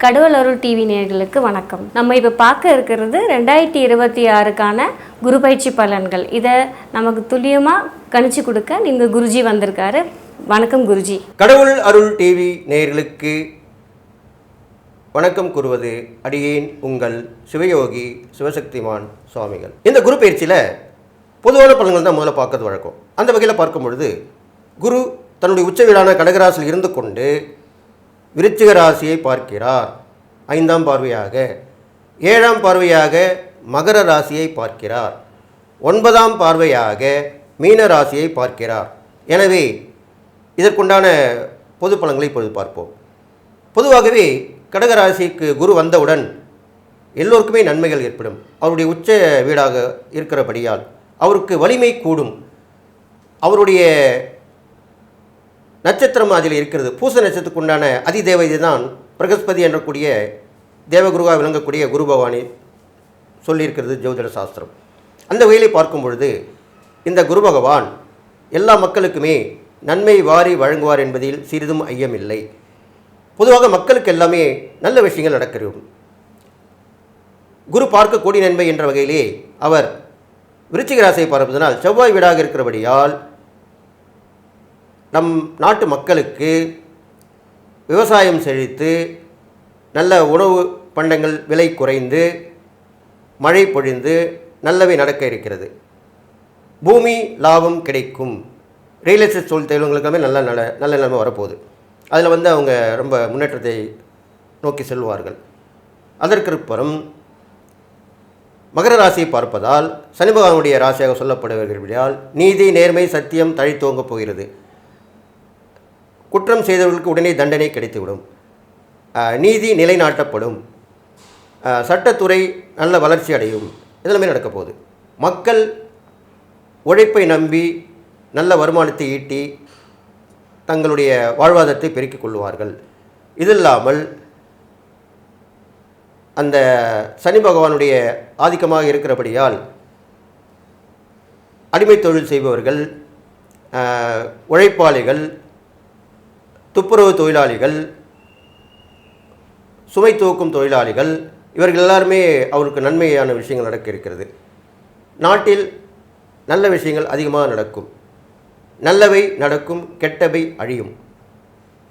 கடவுள் அருள் டிவி நேயர்களுக்கு வணக்கம். நம்ம இப்போ பார்க்க இருக்கிறது 2026க்கான குரு பயிற்சி பலன்கள். இதை நமக்கு துல்லியமாக கணிச்சு கொடுக்க நீங்கள் குருஜி வந்திருக்காரு. வணக்கம் குருஜி. கடவுள் அருள் டிவி நேயர்களுக்கு வணக்கம் கூறுவது அடியேன் உங்கள் சிவயோகி சிவசக்திமான் சுவாமிகள். இந்த குரு பயிற்சியில் பொதுவான பலன்கள் தான் முதல்ல பார்க்கறது வழக்கம். அந்த வகையில் பார்க்கும் பொழுது குரு தன்னுடைய உச்ச வீடான கடகராசியில் இருந்து கொண்டு விருச்சிக ராசியை பார்க்கிறார். 5ஆம் பார்வையாக. 7ஆம் பார்வையாக மகர ராசியை பார்க்கிறார். 9ஆம் பார்வையாக மீன ராசியை பார்க்கிறார். எனவே இதற்குண்டான பொது பலன்களை இப்பொழுது பார்ப்போம். பொதுவாகவே கடகராசிக்கு குரு வந்தவுடன் எல்லோருக்குமே நன்மைகள் ஏற்படும். அவருடைய உச்ச வீடாக இருக்கிறபடியால் அவருக்கு வலிமை கூடும். அவருடைய நட்சத்திரம் அதில் இருக்கிறது. பூச நட்சத்திரத்துக்கு உண்டான அதிதேவதை தான் பிரகஸ்பதி என்றக்கூடிய தேவகுருவாக விளங்கக்கூடிய குரு பகவானை சொல்லியிருக்கிறது ஜோதிட சாஸ்திரம். அந்த வகையிலே பார்க்கும் பொழுது இந்த குரு பகவான் எல்லா மக்களுக்குமே நன்மை வாரி வழங்குவார் என்பதில் சிறிதும் ஐயமில்லை. பொதுவாக மக்களுக்கு எல்லாமே நல்ல விஷயங்கள் நடக்கிறது. குரு பார்க்கக்கூடிய நன்மை என்ற வகையிலே அவர் விருச்சிக ராசியை பார்ப்பதனால் செவ்வாய் வீடாக இருக்கிறபடியால் நம் நாட்டு மக்களுக்கு விவசாயம் செழித்து நல்ல உணவு பண்டங்கள் விலை குறைந்து மழை பொழிந்து நல்லவை நடக்க இருக்கிறது. பூமி லாபம் கிடைக்கும். ரியல் எஸ்டேட் தொழில்களுக்காக நல்ல நிலைமை வரப்போகுது. அதில் அவங்க ரொம்ப முன்னேற்றத்தை நோக்கி செல்வார்கள். அதற்கப்புறம் மகர ராசியை பார்ப்பதால் சனி பகவானுடைய ராசியாக சொல்லப்படுவதால் நீதி நேர்மை சத்தியம் தழைத்தோங்க போகிறது. குற்றம் செய்தவர்களுக்கு உடனே தண்டனை கிடைத்துவிடும். நீதி நிலைநாட்டப்படும். சட்டத்துறை நல்ல வளர்ச்சி அடையும். இதெல்லாமே நடக்க போகுது. மக்கள் உழைப்பை நம்பி நல்ல வருமானத்தை ஈட்டி தங்களுடைய வாழ்வாதாரத்தை பெருக்கிக் கொள்வார்கள். இது இல்லாமல் அந்த சனி பகவானுடைய ஆதிக்கமாக இருக்கிறபடியால் அடிமை தொழில் செய்பவர்கள், உழைப்பாளிகள், துப்புரவு தொழிலாளிகள், சுமை தூக்கும் தொழிலாளிகள், இவர்கள் எல்லாருமே அவருக்கு நன்மையான விஷயங்கள் நடக்க இருக்கிறது. நாட்டில் நல்ல விஷயங்கள் அதிகமாக நடக்கும். நல்லவை நடக்கும், கெட்டவை அழியும்.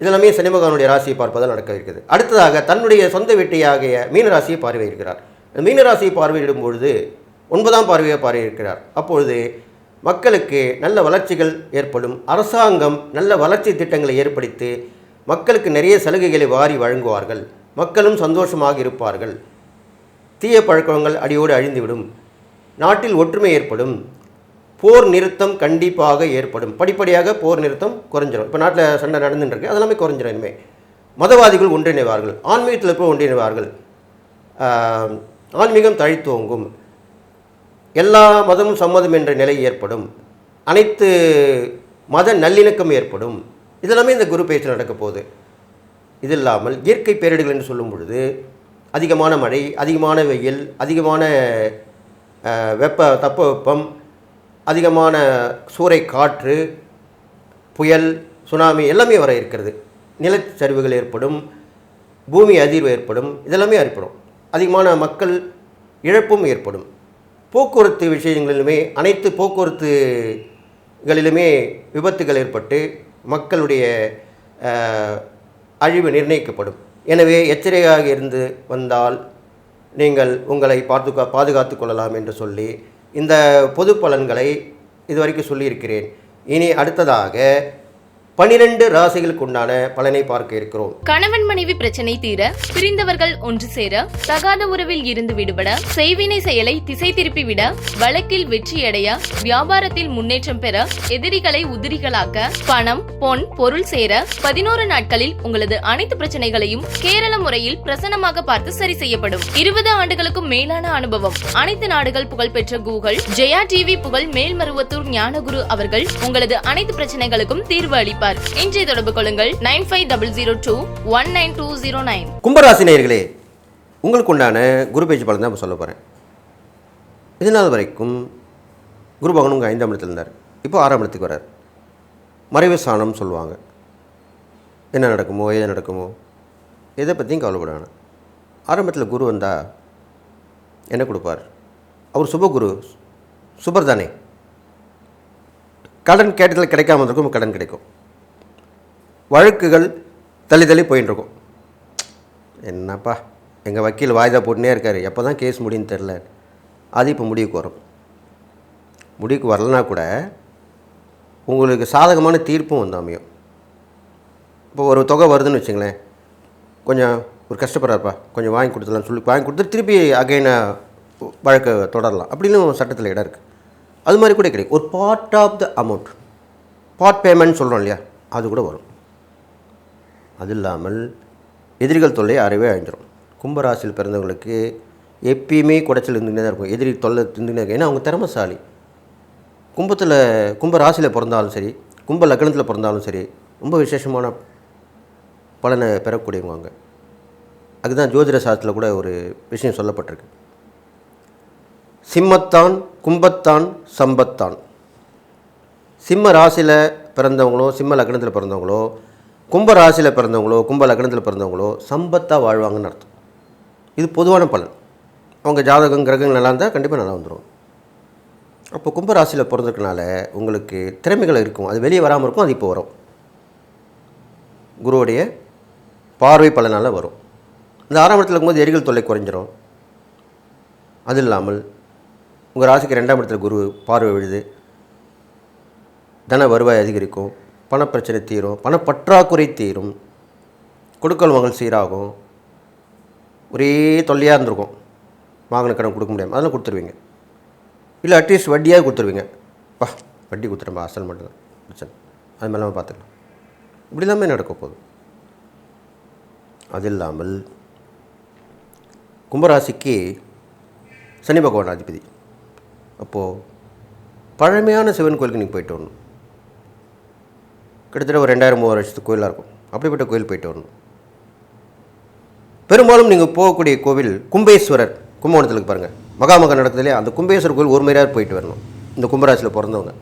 இதெல்லாமே சனி பகவானுடைய ராசியை பார்ப்பதால் நடக்க இருக்கிறது. அடுத்ததாக தன்னுடைய சொந்த வீட்டையாகிய மீனராசியை பார்வையிடுகிறார். மீனராசியை பார்வையிடும் பொழுது 9ஆம் பார்வையை பார்வையிடுகிறார். அப்பொழுது மக்களுக்கு நல்ல வளர்ச்சிகள் ஏற்படும். அரசாங்கம் நல்ல வளர்ச்சி திட்டங்களை ஏற்படுத்தி மக்களுக்கு நிறைய சலுகைகளை வாரி வழங்குவார்கள். மக்களும் சந்தோஷமாக இருப்பார்கள். தீய பழக்கங்கள் அடியோடு அழிந்துவிடும். நாட்டில் ஒற்றுமை ஏற்படும். போர் நிறுத்தம் கண்டிப்பாக ஏற்படும். படிப்படியாக போர் நிறுத்தம் குறைஞ்சிடும். இப்போ நாட்டில் சண்டை நடந்துட்டுருக்கு, அதெல்லாமே குறைஞ்சிடும். இனிமேல் மதவாதிகள் ஒன்றிணைவார்கள். ஆன்மீகத்தில் இருப்ப ஒன்றிணைவார்கள். ஆன்மீகம் தழைத்தோங்கும். எல்லா மதமும் சம்மதம் என்ற நிலை ஏற்படும். அனைத்து மத நல்லிணக்கம் ஏற்படும். இதெல்லாமே இந்த குரு பயிற்சி நடக்க போகுது. இது இல்லாமல் இயற்கை பேரிடர்கள் என்று சொல்லும் பொழுது அதிகமான மழை, அதிகமான வெயில், அதிகமான தட்பவெப்பம், அதிகமான சூறை காற்று, புயல், சுனாமி எல்லாமே வர இருக்கிறது. நிலச்சரிவுகள் ஏற்படும். பூமி அதிர்வு ஏற்படும். இதெல்லாமே ஏற்படும். அதிகமான மக்கள் இழப்பும் ஏற்படும். போக்குவரத்து விஷயங்களிலுமே அனைத்து போக்குவரத்துகளிலுமே விபத்துகள் ஏற்பட்டு மக்களுடைய அழிவு நிர்ணயிக்கப்படும். எனவே எச்சரிக்கையாக இருந்து வந்தால் நீங்கள் உங்களை பாதுகாத்து கொள்ளலாம் என்று சொல்லி இந்த பொது பலன்களை இதுவரைக்கும் சொல்லியிருக்கிறேன். இனி அடுத்ததாக 12 ராசிகளுக்கு உண்டான பலனை பார்க்க இருக்கிறோம். கணவன் மனைவி பிரச்சனை தீர, பிரிந்தவர்கள் ஒன்று சேர, தகாத உறவில் இருந்து விடுபட, செய்வினை செயலை திசை திருப்பி விட, வழக்கில் வெற்றியடைய, வியாபாரத்தில் முன்னேற்றம் பெற, எதிரிகளை உதிரிகளாக்க, பணம் பொன் பொருள் சேர 11 நாட்களில் உங்களது அனைத்து பிரச்சனைகளையும் கேரள முறையில் பிரசன்னமாக பார்த்து சரி செய்யப்படும். 20 ஆண்டுகளுக்கும் மேலான அனுபவம். அனைத்து நாடுகள் புகழ்பெற்ற கூகுள் ஜெயா டிவி புகழ் மேல்மருவத்தூர் ஞானகுரு அவர்கள் உங்களது அனைத்து பிரச்சனைகளுக்கும் தீர்வு அளிப்பார். இன்றைய தொடர்பு கொள்ளுங்கள் 9500219209. கும்பராசி நேயர்களே, உங்களுக்கு உண்டான குரு பயிற்சி பலன் தான் சொல்ல போகிறேன். இதனால் வரைக்கும் குரு பகவான் உங்கள் 5ஆம் இடத்துல இருந்தார். இப்போ 6ஆம் இடத்துக்கு வரார். மறைவு ஸ்தானம் சொல்லுவாங்க. என்ன நடக்குமோ ஏது நடக்குமோ எதை பற்றியும் கவலைப்பட வேணாம். ஆரம்பத்தில் குரு வந்தால் என்ன கொடுப்பார்? அவர் சுபகுரு, சுபர் தானே. கடன் கேட்டதில் கிடைக்காம இருக்கும், கடன் கிடைக்கும். வழக்குகள் தள்ளி போயின்னு இருக்கும். என்னப்பா எங்கள் வக்கீல் வாய்தா போட்டுனே இருக்கார், எப்போ தான் கேஸ் முடியுன்னு தெரில. அது இப்போ முடிவுக்கு வரும். முடிவுக்கு வரலனா கூட உங்களுக்கு சாதகமான தீர்ப்பும் வந்து அமையும். இப்போ ஒரு தொகை வருதுன்னு வச்சுங்களேன், கொஞ்சம் ஒரு கஷ்டப்படுறாருப்பா, கொஞ்சம் வாங்கி கொடுத்துடலாம்னு சொல்லி வாங்கி கொடுத்து திருப்பி அகைனை வழக்கை தொடரலாம் அப்படின்னு சட்டத்தில் இடம் இருக்குது. அது மாதிரி கூட கிடைக்கும். ஒரு part of the amount, part payment சொல்கிறோம் இல்லையா, அது கூட வரும். அது இல்லாமல் எதிரிகள் தொல்லை அறவே அழிஞ்சிடும். கும்பராசியில் பிறந்தவங்களுக்கு எப்பயுமே குடைச்சல் இருந்துகிட்டே தான் இருக்கும். எதிரி தொல்லை இருந்துகிட்டே இருக்கும். ஏன்னா அவங்க திறமைசாலி. கும்ப ராசியில் பிறந்தாலும் சரி, கும்ப லக்னத்தில் பிறந்தாலும் சரி, ரொம்ப விசேஷமான பலனை பெறக்கூடியவங்க. அதுதான் ஜோதிட சாஸ்திரத்தில் கூட ஒரு விஷயம் சொல்லப்பட்டிருக்கு. சிம்மத்தான் கும்பத்தான் சம்பத்தான். சிம்ம ராசியில் பிறந்தவங்களோ, சிம்ம லக்னத்தில் பிறந்தவங்களோ, கும்ப ராசியில் பிறந்தவங்களோ, கும்ப லக்னத்தில் பிறந்தவங்களோ சம்பத்தாக வாழ்வாங்கன்னு அர்த்தம். இது பொதுவான பலன். அவங்க ஜாதகம் கிரகங்கள் நல்லா இருந்தால் கண்டிப்பாக நல்லா வந்துடும். அப்போ கும்பராசியில் பிறந்திருக்கனால உங்களுக்கு திறமைகள் இருக்கும், அது வெளியே வராமல் இருக்கும். அது இப்போ வரும். குருவுடைய பார்வை பலனால் வரும். இந்த 6ஆம் இடத்துல இருக்கும்போது எரிகள் தொல்லை குறைஞ்சிரும். அது இல்லாமல் உங்கள் ராசிக்கு 2ஆம் இடத்துல குரு பார்வை விழுது, தன வருவாய் அதிகரிக்கும், பணப்பிரச்சனை தீரும், பணப்பற்றாக்குறை தீரும், கொடுக்கல் வாங்கல் சீராகும். ஒரே தொல்லையாக இருந்திருக்கும், வாங்கின கடன் கொடுக்க முடியாமல், அதெல்லாம் கொடுத்துருவீங்க. இல்லை அட்லீஸ்ட் வட்டியாக கொடுத்துருவீங்க. வட்டி கொடுத்துரும்பா, அசல் மட்டும்தான் பிரச்சனை, அது மேலே பார்த்துக்கலாம். இப்படி எல்லாமே நடக்க போகுது. அது இல்லாமல் கும்பராசிக்கு சனி பகவான் அதிபதி. அப்போது பழமையான சிவன் கோயிலுக்கு நீங்கள் போயிட்டு வரணும். கிட்டத்தட்ட ஒரு 2000-3000 வருஷத்துக்கு கோயிலாக இருக்கும். அப்படிப்பட்ட கோயில் போயிட்டு வரணும். பெரும்பாலும் நீங்கள் போகக்கூடிய கோவில் கும்பேஸ்வரர், கும்பகோணத்துக்கு பாருங்கள், மகாமகம் நடக்குது இல்லையா, அந்த கும்பேஸ்வரர் கோயில் ஒரு முறையாக போயிட்டு வரணும் இந்த கும்பராசியில் பிறந்தவங்க.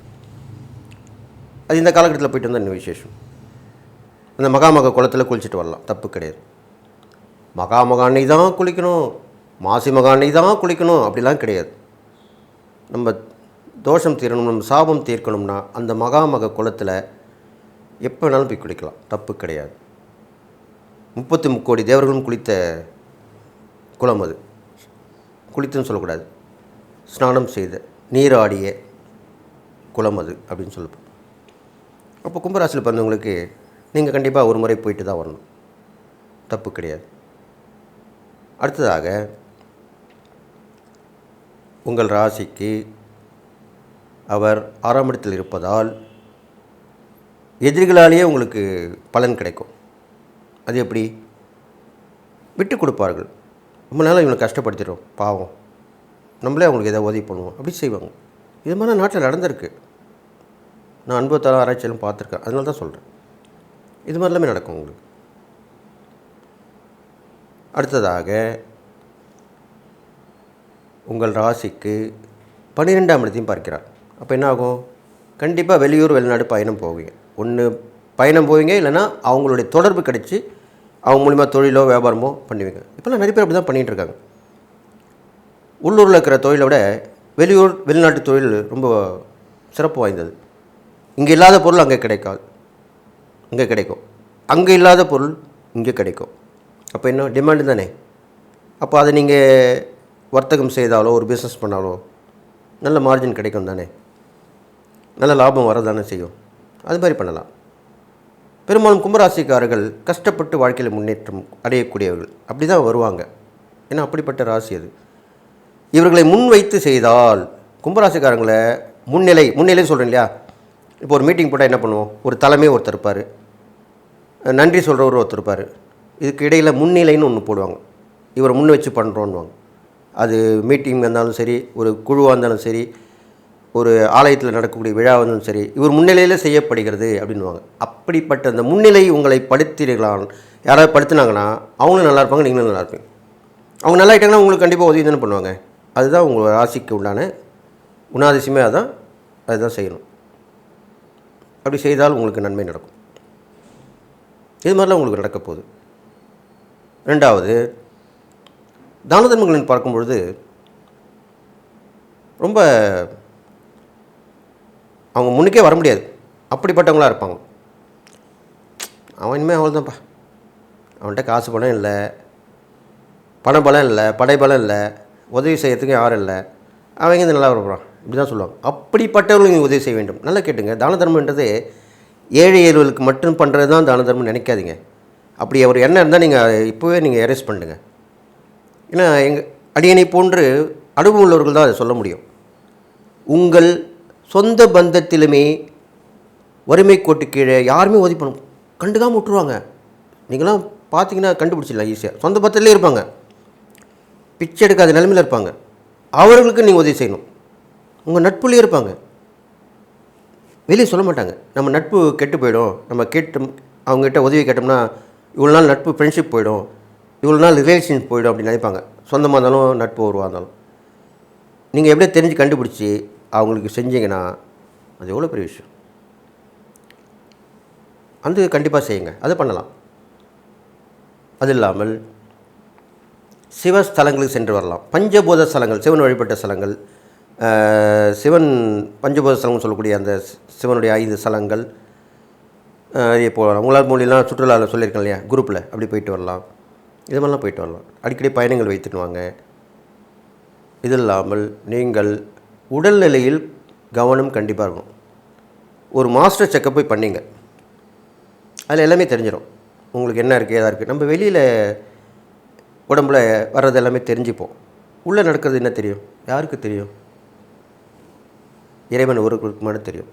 அது இந்த காலகட்டத்தில் போயிட்டு வந்தால் இன்னும் விசேஷம். அந்த மகாமக குளத்தில் குளிச்சுட்டு வரலாம், தப்பு கிடையாது. மகாமக அன்னைக்கு தான் குளிக்கணும், மாசி மக அன்னைக்கு தான் குளிக்கணும் அப்படிலாம் கிடையாது. நம்ம தோஷம் தீரணும், நம்ம சாபம் தீர்க்கணும்னா அந்த மகாமக குளத்தில் எப்போ வேணாலும் போய் குளிக்கலாம், தப்பு கிடையாது. 33 கோடி தேவர்களும் குளித்த குளம் அது. குளித்துன்னு சொல்லக்கூடாது, ஸ்நானம் செய்த நீராடிய குளம் அது அப்படின்னு சொல்லப்போம். அப்போ கும்பராசியில் பிறந்தவங்களுக்கு நீங்கள் கண்டிப்பாக ஒரு முறை போயிட்டு தான் வரணும், தப்பு கிடையாது. அடுத்ததாக உங்கள் ராசிக்கு அவர் 6ஆம் இடத்தில் இருப்பதால் எதிரிகளாலேயே உங்களுக்கு பலன் கிடைக்கும். அது எப்படி? விட்டு கொடுப்பார்கள். ரொம்ப நாள் இவங்களை கஷ்டப்படுத்திடும், பாவம், நம்மளே அவங்களுக்கு எதாவது உதவி பண்ணுவோம், அப்படி செய்வாங்க. இது மாதிரி நாட்டில் நடந்திருக்கு. நான் அனுபவத்தால் ஆராய்ச்சியெல்லாம் பார்த்துருக்கேன், அதனால தான் சொல்கிறேன். இது மாதிரி எல்லாமே நடக்கும் உங்களுக்கு. அடுத்ததாக உங்கள் ராசிக்கு 12ஆம் இடத்தையும் பார்க்கிறார். அப்போ என்ன ஆகும்? கண்டிப்பாக வெளியூர் வெளிநாடு பயணம் போவீங்க. ஒன்று பயணம் போவீங்க, இல்லைனா அவங்களுடைய தொடர்பு கிடச்சி அவங்க மூலிமா தொழிலோ வியாபாரமோ பண்ணுவீங்க. இப்போலாம் நிறைய பேர் அப்படி தான் பண்ணிகிட்டு இருக்காங்க. உள்ளூரில் இருக்கிற தொழிலை விட வெளியூர் வெளிநாட்டு தொழில் ரொம்ப சிறப்பு வாய்ந்தது. இங்கே இல்லாத பொருள் அங்கே கிடைக்காது, இங்கே கிடைக்கும். அங்கே இல்லாத பொருள் இங்கே கிடைக்கும். அப்போ என்ன டிமாண்டு தானே. அப்போ அதை நீங்கள் வர்த்தகம் செய்தாலோ ஒரு பிஸ்னஸ் பண்ணாலோ நல்ல மார்ஜின் கிடைக்கும் தானே, நல்ல லாபம் வர தானே செய்யும். அது மாதிரி பண்ணலாம். பெரும்பாலும் கும்பராசிக்காரர்கள் கஷ்டப்பட்டு வாழ்க்கையில் முன்னேற்றம் அடையக்கூடியவர்கள் அப்படி தான் வருவாங்க. ஏன்னா அப்படிப்பட்ட ராசி அது. இவர்களை முன்வைத்து செய்தால் கும்பராசிக்காரங்களை முன்னிலை சொல்கிறேன் இல்லையா. இப்போ ஒரு மீட்டிங் போட்டால் என்ன பண்ணுவோம்? ஒரு தலைமை ஒருத்தர் இருப்பார், நன்றி சொல்கிறவர் ஒருத்தர் இருப்பார். இதுக்கு இடையில் முன்னிலைன்னு ஒன்று போடுவாங்க. இவரை முன் வச்சு பண்ணுறோன்னுவாங்க. அது மீட்டிங் இருந்தாலும் சரி, ஒரு குழுவாக இருந்தாலும் சரி, ஒரு ஆலயத்தில் நடக்கக்கூடிய விழாவாக இருந்தாலும் சரி, இவர் முன்னிலையில் செய்யப்படுகிறது அப்படின்வாங்க. அப்படிப்பட்ட அந்த முன்னிலை உங்களை படுத்திடலாம். யாராவது படுத்தினாங்கன்னா அவங்களும் நல்லா இருப்பாங்க, நீங்களும் நல்லா இருப்பீங்க. அவங்க நல்லா ஆகிட்டாங்கன்னா உங்களுக்கு கண்டிப்பாக உதவி தானே பண்ணுவாங்க. அதுதான் உங்கள் ராசிக்கு உண்டான குணாதிசயமே. அதுதான் செய்யணும். அப்படி செய்தால் உங்களுக்கு நன்மை நடக்கும். இது மாதிரிலாம் உங்களுக்கு நடக்க போகுது. ரெண்டாவது, தான தர்மங்களின் பார்க்கும்பொழுது ரொம்ப அவங்க முன்னுக்கே வர முடியாது, அப்படிப்பட்டவங்களாக இருப்பாங்க. அவன் இனிமேல் அவ்வளோதான்ப்பா, அவன்கிட்ட காசு பணம் இல்லை, பணபலம் இல்லை, படைபலம் இல்லை, உதவி செய்யறதுக்கு யாரும் இல்லை, அவங்க இருந்து நல்லா வரப்போகிறான், இப்படி தான் சொல்லுவாங்க. அப்படிப்பட்டவர்களுக்கு நீங்கள் உதவி செய்ய வேண்டும். நல்லா கேட்டுங்க, தான தர்மன்றது ஏழை ஏழுகளுக்கு மட்டும் பண்ணுறது தான் தான தர்மம் நினைக்காதீங்க. அப்படி ஒரு எண்ணம் இருந்தால் நீங்கள் இப்போவே நீங்கள் எரேஸ் பண்ணுங்க. ஏன்னா அடியனை போன்று அனுபவம் உள்ளவர்கள் தான் அதை சொல்ல முடியும். உங்கள் சொந்த பந்தத்திலுமே வறுமை கோட்டு கீழே யாருமே உதவி பண்ண கண்டுக்காமல் விட்டுருவாங்க. நீங்களாம் பார்த்தீங்கன்னா கண்டுபிடிச்சிடலாம் ஈஸியாக. சொந்த பந்தத்திலே இருப்பாங்க, பிச்சை எடுக்காத நிலைமையில் இருப்பாங்க, அவர்களுக்கு நீங்கள் உதவி செய்யணும். உங்கள் நட்புலேயே இருப்பாங்க, வெளியே சொல்ல மாட்டாங்க. நம்ம நட்பு கெட்டு போயிடும், நம்ம அவங்ககிட்ட உதவி கேட்டோம்னா இவ்வளோ நாள் நட்பு ஃப்ரெண்ட்ஷிப் போயிடும், இவ்வளோ நாள் ரிலேஷன்ஷிப் போயிடும் அப்படின்னு நினைப்பாங்க. சொந்தமாக இருந்தாலும் நட்பு உருவாக இருந்தாலும் நீங்கள் எப்படியே தெரிஞ்சு கண்டுபிடிச்சி அவங்களுக்கு செஞ்சீங்கன்னா அது எவ்வளோ பெரிய விஷயம். அது கண்டிப்பாக செய்யுங்க, அது பண்ணலாம். அது இல்லாமல் சிவஸ்தலங்களுக்கு சென்று வரலாம். பஞ்சபூத ஸ்தலங்கள், சிவன் வழிபட்ட ஸ்தலங்கள், சிவன் பஞ்சபூத ஸ்தலங்கள் சொல்லக்கூடிய அந்த சிவனுடைய 5 ஸ்தலங்கள் போகலாம். உங்களால் மூலியெல்லாம் சுற்றுலாவில் சொல்லியிருக்கேன் இல்லையா, குரூப்பில் அப்படி போயிட்டு வரலாம். இது மாதிரிலாம் போயிட்டு வரலாம். அடிக்கடி பயணங்கள் வைத்துட்டு வாங்க. இது இல்லாமல் நீங்கள் உடல்நிலையில் கவனம் கண்டிப்பாக இருக்கணும். ஒரு மாஸ்டர் செக்கப் போய் பண்ணிங்க, அதில் எல்லாமே தெரிஞ்சிடும் உங்களுக்கு என்ன இருக்குது ஏதாக இருக்குது. நம்ம வெளியில் உடம்புல வர்றது எல்லாமே தெரிஞ்சுப்போம், உள்ளே நடக்கிறது என்ன தெரியும், யாருக்கு தெரியும்? இறைவன் ஒருவருக்கு மட்டும் தெரியும்.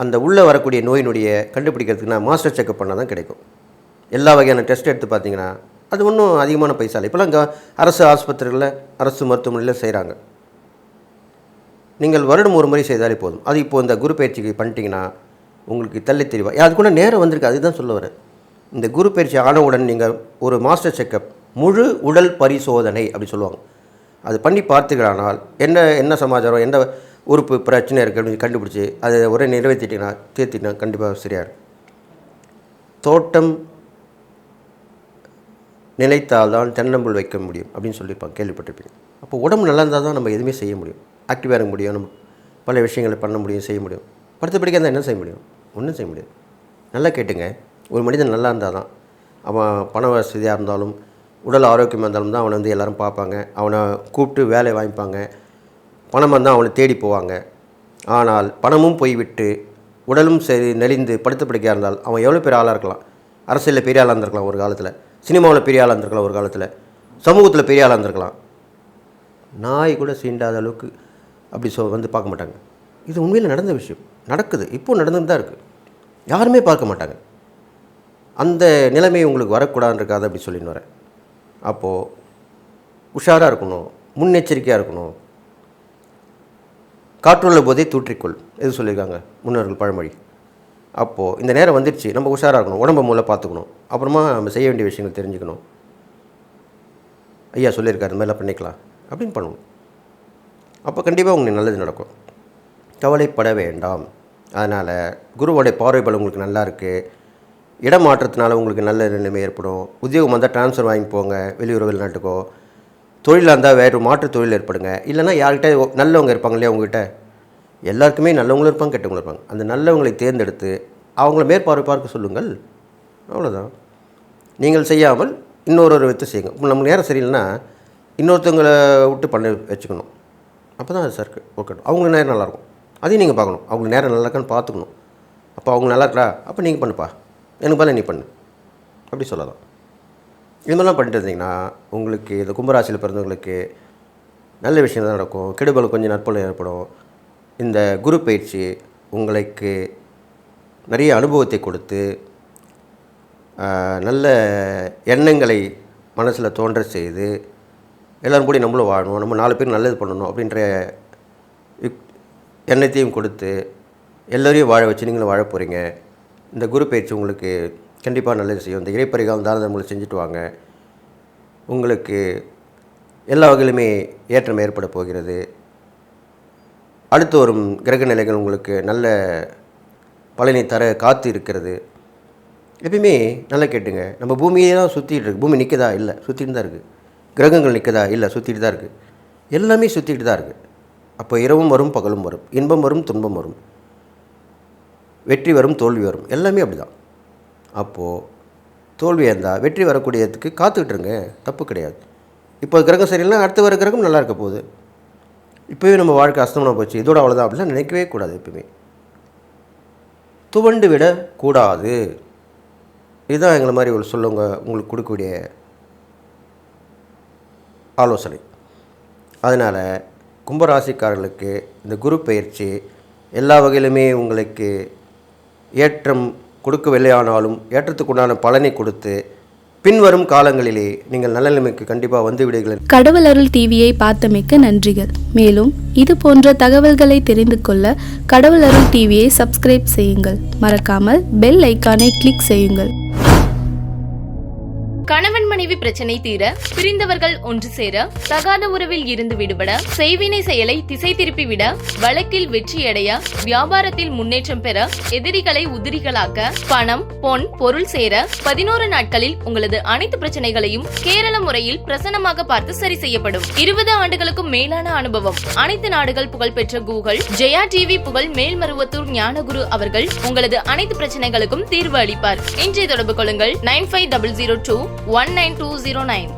அந்த உள்ளே வரக்கூடிய நோயினுடைய கண்டுபிடிக்கிறதுக்குன்னா மாஸ்டர் செக்கப் பண்ணால் தான் கிடைக்கும். எல்லா வகையான டெஸ்ட் எடுத்து பார்த்தீங்கன்னா அது ஒன்றும் அதிகமான பைசா இல்லை. இப்போலாம் இங்கே அரசு ஆஸ்பத்திரிகளில், அரசு மருத்துவமனையில் செய்கிறாங்க. நீங்கள் வருடம் ஒரு முறை செய்தாலே போதும். அது இப்போது இந்த குரு பயிற்சிக்கு பண்ணிட்டீங்கன்னா உங்களுக்கு தள்ளி தெளிவா. அதுக்குள்ள நேரம் வந்திருக்கு, அதுதான் சொல்ல வரேன். இந்த குரு பயிற்சி ஆனவுடன் நீங்கள் ஒரு மாஸ்டர் செக்கப், முழு உடல் பரிசோதனை அப்படி சொல்லுவாங்க, அது பண்ணி பார்த்தீங்களானால் என்ன சமாச்சாரம், என்ன உறுப்பு பிரச்சனை இருக்குது அப்படின்னு கண்டுபிடிச்சி அதை ஒரே நிறைவேற்றிட்டிங்கன்னா தீர்த்திட்டா கண்டிப்பாக சரியாக இருக்கும். தோட்டம் நினைத்தால்தான் தென்னம்புல் வைக்க முடியும் அப்படின்னு சொல்லியிருப்பாங்க, கேள்விப்பட்டிருப்பீங்க. அப்போ உடம்பு நல்லா இருந்தால் தான் நம்ம எதுவுமே செய்ய முடியும், ஆக்டிவாக இருக்க முடியும், நம்ம பல விஷயங்களை பண்ண முடியும், செய்ய முடியும். படுத்து படிக்க இருந்தால் என்ன செய்ய முடியும்? ஒன்றும் செய்ய முடியாது. நல்லா கேட்டுங்க, ஒரு மனிதன் நல்லா இருந்தால் தான் அவன் பண வசதியாக இருந்தாலும் உடல் ஆரோக்கியமாக இருந்தாலும் தான் அவனை வந்து எல்லோரும் பார்ப்பாங்க, அவனை கூப்பிட்டு வேலை வாங்கிப்பாங்க, பணம் வந்தால் அவனை தேடி போவாங்க. ஆனால் பணமும் போய்விட்டு உடலும் சரி நெளிந்து படுத்து படிக்க இருந்தால் அவன் எவ்வளோ பெரிய ஆளாக இருக்கலாம். அரசியலில் பெரிய ஆளாக இருந்திருக்கலாம் ஒரு காலத்தில், சினிமாவில் பெரிய ஆளாக இருந்திருக்கலாம் ஒரு காலத்தில், சமூகத்தில் பெரிய ஆளாக இருந்திருக்கலாம். நாய் கூட சீண்டாத அளவுக்கு அப்படி வந்து பார்க்க மாட்டாங்க. இது உண்மையில் நடந்த விஷயம், நடக்குது, இப்போது நடந்துட்டு தான் இருக்குது. யாருமே பார்க்க மாட்டாங்க. அந்த நிலைமை உங்களுக்கு வரக்கூடாதுன்றக்காக அப்படி சொல்லின்னு வரேன். அப்போது உஷாராக இருக்கணும், முன்னெச்சரிக்கையாக இருக்கணும். காற்றுள்ள போதே தூற்றிக்கொள் எது சொல்லியிருக்காங்க முன்னோர்கள் பழமொழி. அப்போது இந்த நேரம் வந்துடுச்சு, நம்ம உஷாராக இருக்கணும், உடம்பை மூலம் பார்த்துக்கணும், அப்புறமா நம்ம செய்ய வேண்டிய விஷயங்கள் தெரிஞ்சுக்கணும். ஐயா சொல்லியிருக்காரு இந்த மாதிரிலாம் பண்ணிக்கலாம் அப்படின்னு பண்ணணும். அப்போ கண்டிப்பாக உங்களுக்கு நல்லது நடக்கும், கவலைப்பட வேண்டாம். அதனால் குருவோடைய பார்வை பலம் உங்களுக்கு நல்லா இருக்குது. இடம் மாற்றத்தினால உங்களுக்கு நல்ல நிலைமை ஏற்படும். உத்தியோகம் வந்தால் ட்ரான்ஸ்ஃபர் வாங்கி போங்க, வெளியூர் வெளிநாட்டுக்கோ. தொழிலாக இருந்தால் வேறு மாற்று தொழில் ஏற்படுங்க. இல்லைனா யார்கிட்ட நல்லவங்க இருப்பாங்க இல்லையா, உங்கள்கிட்ட எல்லாருக்குமே நல்லவங்களும் இருப்பாங்க, கெட்டவங்களும் இருப்பாங்க. அந்த நல்லவங்களை தேர்ந்தெடுத்து அவங்கள மேற்பார்வை பார்க்க சொல்லுங்கள், அவ்வளோதான். நீங்கள் செய்யாமல் இன்னொரு வித்து செய்யுங்க. இப்போ நமக்கு நேரம் சரியில்லைன்னா இன்னொருத்தவங்களை விட்டு பண்ண வச்சுக்கணும், அப்போ தான் அது சார் ஓகே. அவங்களுக்கு நேரம் நல்லாயிருக்கும், அதையும் நீங்கள் பார்க்கணும். அவங்களுக்கு நேரம் நல்லா இருக்கான்னு பார்த்துக்கணும். அப்போ அவங்க நல்லா இருக்கா, அப்போ நீங்கள் பண்ணுப்பா, எனக்கு பதில் நீ பண்ணு, அப்படி சொல்லலாம். இது மாதிரிலாம் பண்ணிட்டு இருந்தீங்கன்னா உங்களுக்கு இந்த கும்பராசியில் பிறந்தவங்களுக்கு நல்ல விஷயம் தான் நடக்கும். கெடுபல் கொஞ்சம் நற்பலம் ஏற்படும். இந்த குரு பயிற்சி உங்களுக்கு நிறைய அனுபவத்தை கொடுத்து நல்ல எண்ணங்களை மனசில் தோன்ற செய்து எல்லோரும் கூட நம்மளும் வாழணும், நம்ம 4 பேர் நல்லது பண்ணணும் அப்படின்ற எண்ணத்தையும் கொடுத்து எல்லோரையும் வாழ வச்சு நீங்களும் வாழ போகிறீங்க. இந்த குரு பயிற்சி உங்களுக்கு கண்டிப்பாக நல்லது செய்யும். இந்த இறைப்பறிகாலம் தான தர்மங்களை செஞ்சுட்டு வாங்க, உங்களுக்கு எல்லா வகையிலுமே ஏற்றம் ஏற்பட போகிறது. அடுத்து வரும் கிரக நிலைகள் உங்களுக்கு நல்ல பலனை தர காத்து இருக்கிறது. எப்பயுமே நல்லா கேட்டுங்க, நம்ம பூமியே தான் சுற்றிட்டு இருக்கு. பூமி நிற்கதா? இல்லை, சுற்றிட்டு தான் இருக்குது. கிரகங்கள் நிற்கதா? இல்லை, சுற்றிட்டு தான் இருக்குது. எல்லாமே சுற்றிட்டு தான் இருக்குது. அப்போ இரவும் வரும், பகலும் வரும், இன்பம் வரும், துன்பம் வரும், வெற்றி வரும், தோல்வி வரும், எல்லாமே அப்படி தான். அப்போது தோல்வியாக இருந்தால் வெற்றி வரக்கூடியதுக்கு காத்துக்கிட்டுருங்க, தப்பு கிடையாது. இப்போ கிரகம் சரியில்லைனா அடுத்து வர கிரகம் நல்லா இருக்க போகுது. இப்போவே நம்ம வாழ்க்கை அஸ்தமனம் போச்சு, இதோட அவ்வளோதான் அப்படிலாம் நினைக்கவே கூடாது. எப்பவுமே துவண்டு விடக்கூடாது. இதுதான் எங்களை மாதிரி ஒரு சொல்லுங்க உங்களுக்கு கொடுக்கக்கூடிய ஆலோசனை. அதனால் கும்பராசிக்காரர்களுக்கு இந்த குரு பயிற்சி எல்லா வகையிலுமே உங்களுக்கு ஏற்றம் கொடுக்கவில்லையானாலும் ஏற்றத்துக்குண்டான பலனை கொடுத்து பின்வரும் காலங்களிலே நீங்கள் நல்ல நிலைமைக்கு கண்டிப்பாக வந்து விடுங்கள். கடவுள் அருள் டிவியை பார்த்தமைக்கு நன்றிகள். மேலும் இது போன்ற தகவல்களை தெரிந்து கொள்ள கடவுள் அருள் டிவியை சப்ஸ்கிரைப் செய்யுங்கள். மறக்காமல் பெல் ஐக்கானை கிளிக் செய்யுங்கள். கணவன் மனைவி பிரச்சனை தீர, பிரிந்தவர்கள் ஒன்று சேர, தகாத உறவில் இருந்து விடுபட, செய்வினை செயலை திசை திருப்பி விட, வழக்கில் வெற்றியடைய, வியாபாரத்தில் முன்னேற்றம் பெற, எதிரிகளை உதிரிகளாக்க, பணம் பொன் பொருள் சேர 11 நாட்களில் உங்களது அனைத்து பிரச்சனைகளையும் கேரள முறையில் பிரசன்னமாக பார்த்து சரி செய்யப்படும். 20 ஆண்டுகளுக்கும் மேலான அனுபவம், அனைத்து நாடுகள் புகழ்பெற்ற கூகுள் ஜெயா டிவி புகழ் மேல்மருவத்தூர் ஞானகுரு அவர்கள் உங்களது அனைத்து பிரச்சனைகளுக்கும் தீர்வு அளிப்பார். இன்றைய தொடர்பு கொள்ளுங்கள் 9500219209.